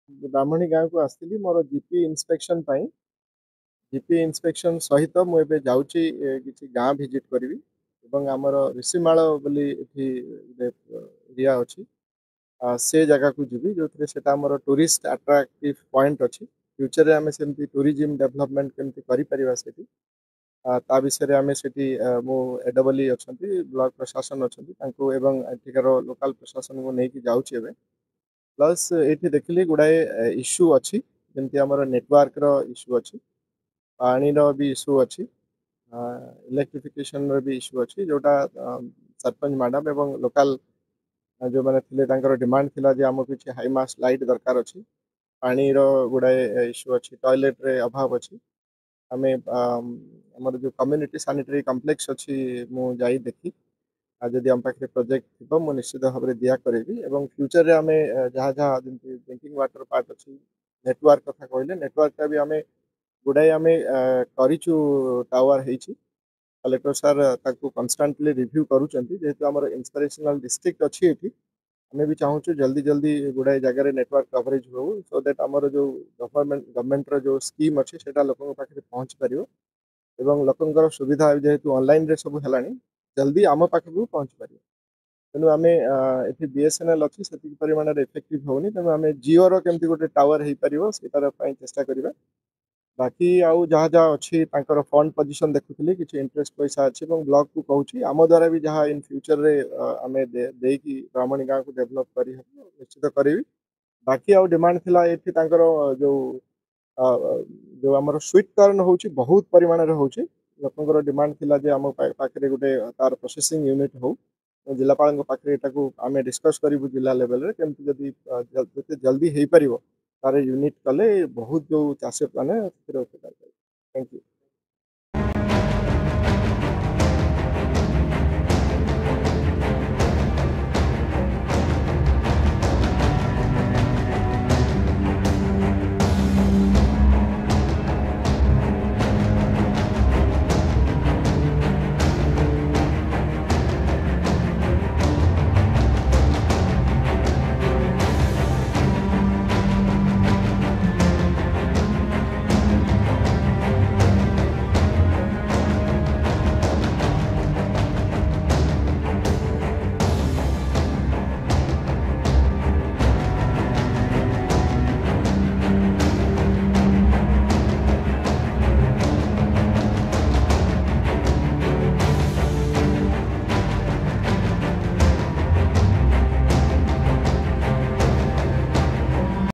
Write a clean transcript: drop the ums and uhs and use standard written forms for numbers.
ब्राह्मणी गाँव को आसती मोर जीपी इन्स्पेक्शन जीपी इन्स्पेक्शन सहित मुझे जाऊँगी किसी गाँ भिजिट करी आमर ऋषिमाल बोली एरिया अच्छी से जगह को जीवी जो से टूरिस्ट अट्राक्टिव पॉइंट अच्छी फ्यूचर आम से टूरिज्म डेवलपमेंट केमती करें ता विषय आम से मु एडबली अच्छा ब्लॉक प्रशासन अच्छा एଠିକାର लोकल प्रशासन को लेकिन जाऊँगी प्लस ये देखिली गुड़ाए इश्यू अच्छी जमी आम नेटवर्क इश्यू अच्छी पानी भी इश्यू अच्छी इलेक्ट्रिफिकेशन भी इश्यू अच्छी जोटा सरपंच मैडम एवं लोकल जो मैंने थे डिमांड थिला जे आमको किसी हाई मास्ट लाइट दरकार अच्छी पानी गुड़ाए इश्यू अच्छी टॉयलेट रे अभाव अच्छी आम आमर जो कम्युनिटी सैनिटरी कॉम्प्लेक्स अच्छी मु जाई देखी जदि आम पाखे प्रोजेक्ट थी मुझे निश्चित भाव में दिया करी फ्यूचर रे आम जहाँ जहाँ ड्रिंकिंग वाटर पार्ट अच्छी नेटवर्क कथा कहले नेटवर्क भी आम गुड़ाए आम करूँ टावर हो कलेक्टर सार कन्स्टांटली रिव्यू करूँ आम इंस्पिरेशनल डिस्ट्रिक्ट अच्छी ये आम भी चाहूँ जल्दी जल्दी गुड़ाए जगह नेटवर्क कवरेज हो सो दैट आमर जो गवर्नमेंट जो स्कीम अच्छी से लोक पाखे पहुँच पार एवं लोकंर सुविधा जेहेतु ऑनलाइन रे सब है जल्दी आम पाखे भी पहुँच पार तेणु आम ये बीएसएनएल अच्छी से परिमाण इफेक्टिव होनी तेणु आम जिओ केमती गोटे टावर हो पार से चेष्टा करवा बाकी आउ जहाँ जहाँ अच्छी फंड पोजिशन देखुली कि इंटरेस्ट पैसा अच्छी ब्लॉक को कहूँ आम द्वारा भी जहाँ इन फ्यूचर रे आम देकी ब्राह्मणी गाँव को डेभलप कर निश्चित करी बाकी आउ डिमांड थिला ये जो जो आम स्वीट कॉर्न हो बहुत परिमाण होची लोकंर डिमांड थिला जे आम पाखे गोटे तार प्रोसेसिंग यूनिट हो जिलापाल पाखे आम डिस्कस करूँ जिला लेवल रे केमती जदि जल्दी हो पार तार यूनिट कले बहुत जो चाषी मैंने उपकार थैंक यू।